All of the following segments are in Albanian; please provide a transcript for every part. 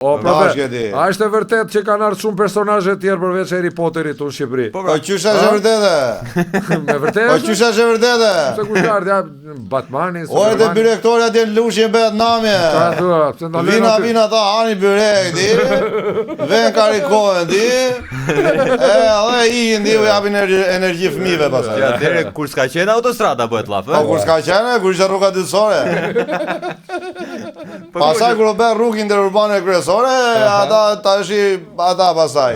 O, a është e vërtet që kanë ardhur shumë personazhe të tjerë përveç Harry Potterit në Shqipëri? Po çush është e vërtetë? Me vërtet? Po çush është e vërtetë? Se kush ka ardhur Batmani, Ore te byrektori atje në Lushje bëhet namje. Ka thua, pse ndalën? Vina ta hani byrek di. Vën karikohen di. Edhe i ndi u japin energji fëmijëve pastaj. Ja, deri kur s'ka qenë autostrada bëhet llaf, Po kur s'ka qenë, kur ishte rruga dytësore. Pastaj kur u bë rrugë interurbane kryesore, ata pastaj.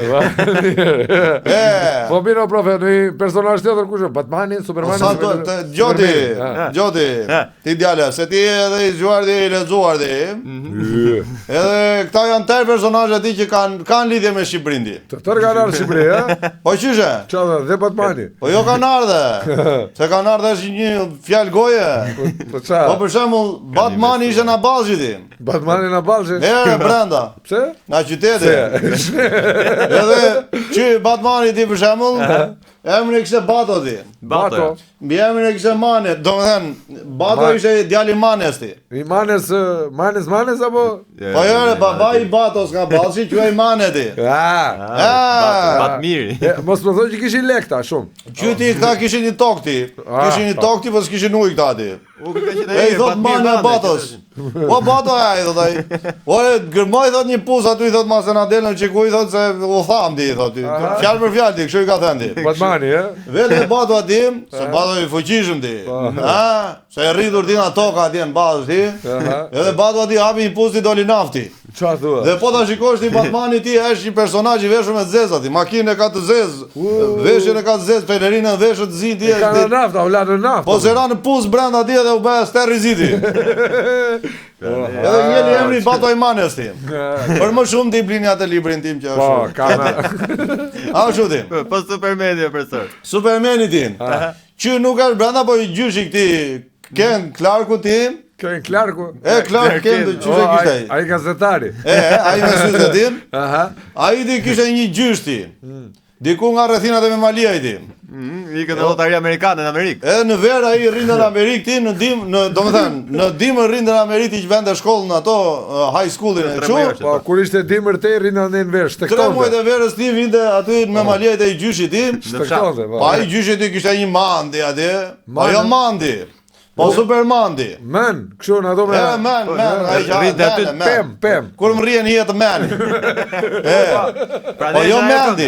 Po bino profe, një personazh tjetër kush është? Batmani, Supermani? Gjoti. Ti djala, se ti edhe i zgjuar dhe i lexuar dhe. Edhe këta janë tre personazhe aty që kanë lidhje me Shqipërinë. Të tërë kanë ardhur në Shqipëri, ha? Po çyshe? Çfarë dhe Batmani? Po jo kanë ardhur. Se kanë ardhur është një fjalë goje. Po çfarë? Po për shembull, Batmani ishte në bazë ti. Batmani në balzhe? Brenda. Pse? Nga qyteti. Edhe që Batmani ti për shembull, emri kishte Bato ti. Bato. Mbi emrin e kishte Mane, domethënë Bato ishte djali Manes ti. I Manes apo? Po jo, babai i Batos nga Ballshi quhej Mane ti. Batmiri. Mos më thonë që kishin lekta shumë. Qyti këta kishin një tokë ti. Kishin një tokë ti, po s'kishin ujë këta ti. Ei, thot Mane Batos. Po Bato ai thot ai. Ore gërmoj thot një puz aty thot mos e na delën çikuj thot se u tham ti thot. Fjalë për fjalë ti, kështu i ka thënë ti. Batmani, Vetë Bato aty, se Bato i fuqishëm ti. Se e rritur ti nga toka atje në bazë ti. Edhe Bato aty hapi një puz ti doli nafti. Çfarë thua? Dhe po ta shikosh ti Batmani ti është një personazh i veshur me zezë aty. Makinën e ka të zezë. Veshjen e ka të zezë, pelerinën e veshur të zi ti. Ka në nafta, u la në naftë. Po se ra në puz brenda atje dhe u bë sterriziti. Edhe njëri emri Bato Imanes ti. Për më shumë ti blini atë librin tim që është. Po, ka. A është ti? Po Supermani profesor. Supermani ti. Që nuk është brenda po i gjyshi këti Ken Clarku ti. Ken Clarku. Clark Ken do çuçi kishte ai. Ai gazetari. Ai me syze tim. Ai di kishte një gjysh ti. Diku nga rrethinat e Memalia i ti. I këtë lotari amerikane në Amerikë. Edhe në verë ai rrinë në Amerikë ti, në dimë rrinë në Amerikë që vende shkollën ato high schoolin e kështu. Po kur ishte dimër te rrinë në vesh tek 3 muaj të verës ti vinte aty në Memalia te i gjyshi ti. Po ai gjyshi ti kishte një mandi atje. Po jo mandi. Po Supermandi. Men, kështu në ato me... Men, rritë aty pem. Kur më rrien hijet men. Po jo Mendi.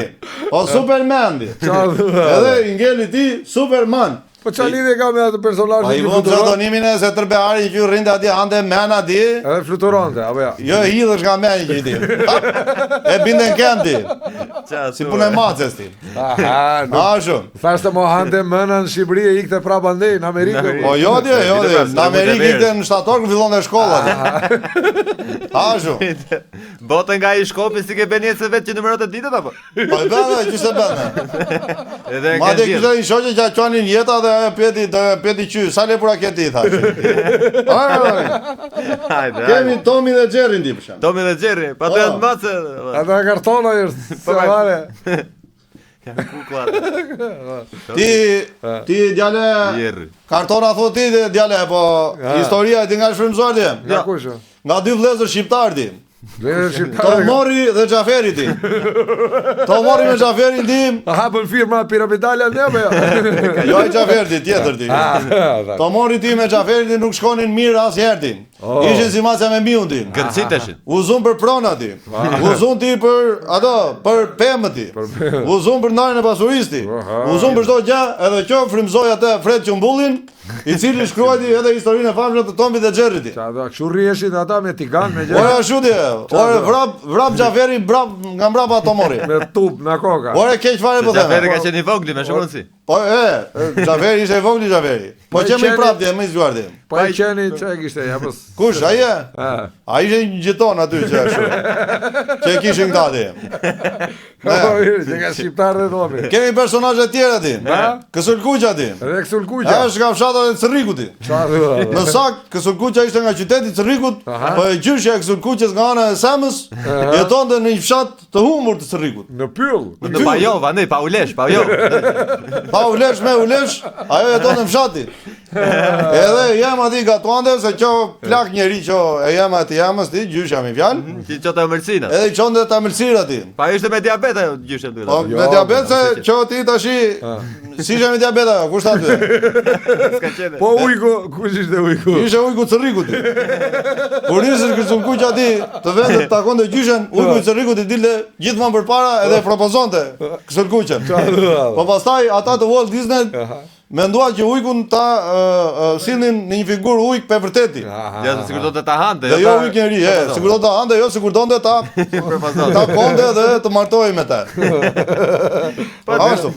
Po Supermandi. Edhe i ngeli ti Superman. Po qa lidhje ka me atë personazhin? Po i vënë pseudonimin e se tërbehari që rrinte atje ande mena di. Edhe fluturonte, apo ja? Jo hidhesh nga meni që ti. E binden kendi. Si punë macës ti. Aha, ashtu. Thashtë mo hante mëna në Shqipëri e ikte prapa ndej në Amerikë. Po jo di. Në Amerikë ikte në shtator ku fillon dhe shkolla. Ashtu. Bote nga i shkopi si ke bënë se vetë që numërot e ditët apo? Po e bëna, që se bëna. Edhe madje kishte një shoqë që quanin jeta dhe peti qy, sa lepura ke ti thash. Kemi Tomi dhe Xherrin ti për shkak. Tomi dhe Xherri, pa të janë macë. Ata kartona është. Savare. Ti djale kartona thot ti djale, po historia e ti nga shfrymzuar ti. Nga kush? Nga dy vëllezër shqiptar ti. Tomori dhe Xhaferi ti. Tomori me Xhaferin tim. A hapën firma piramidale ne apo jo? Jo ai Xhaferi tjetër ti. Tomori ti me Xhaferin ti nuk shkonin mirë asnjëherë ti. Ishin si maca me miun ti. Gërciteshin. Uzun për prona ti. Uzun ti për ato, për pemët ti. Uzun për ndarjen e pasurisë ti. Uzun për çdo gjë, edhe që frymzoi atë Fred Qumbullin, i cili shkruajti edhe historinë e famshme të Tomit dhe Xherrit ti. Çfarë kështu rrieshin ata me tigan me gjë. Ora ashtu ti. Ore vrap Xhaferi, nga mbrapa Tomori. Me tub në koka. Ore keq fare po them. Xhaferi ka qenë i vogël me shumë si. Po Xhaferi ishte i vogël Xhaferi. Po çemi prap ti, më i zgjuar ti. Po ai qeni çe kishte ja po. Kush ai? Ai ishte një gjeton aty që ashtu. Që kishin këta ti. Që nga shqiptarë dhe domi. Kemi personazhe tjera ti. Kësulkuqa ti. Edhe Kësulkuqa. Është nga fshata e Cërrikut ti. Në sakt Kësulkuqa ishte nga qyteti i Cërrikut, po e gjyshja e Kësulkuqës nga ana e Semës jetonte në një fshat të humbur të Cërrikut. Në Pyll. Në Pajov, andaj pa ulesh, pa jo. Pa ulesh me ulesh, ajo jeton në fshati. Edhe jam aty gatuante se që plak njeri që e jam aty jamës ti gjysh jam I fjalë. Ti çotë ëmbëlsinë. Edhe çonte ta mëlsir aty. Pa ishte me diabet ajo gjyshem duhet. Po me diabet se që ti tashi si je me diabet ajo, kush ta ty? S'ka qenë. Po ujku, kush ishte ujku? Ishe ujku Cërriku ti. Kur nisësh kërcum kuq aty të vendet takonte gjyshen, ujku Cërriku ti dilte gjithmonë përpara edhe propozonte kësaj kuqen. Po pastaj ata të Walt Disney mendua që ujkun ta sillnin në një figurë ujk për vërteti. Ja, sikur do të ta hante. Dhe jo ujk njeri, sikur do ta hante, jo sikur donte ta konde dhe të martohej me ta. Ashtu.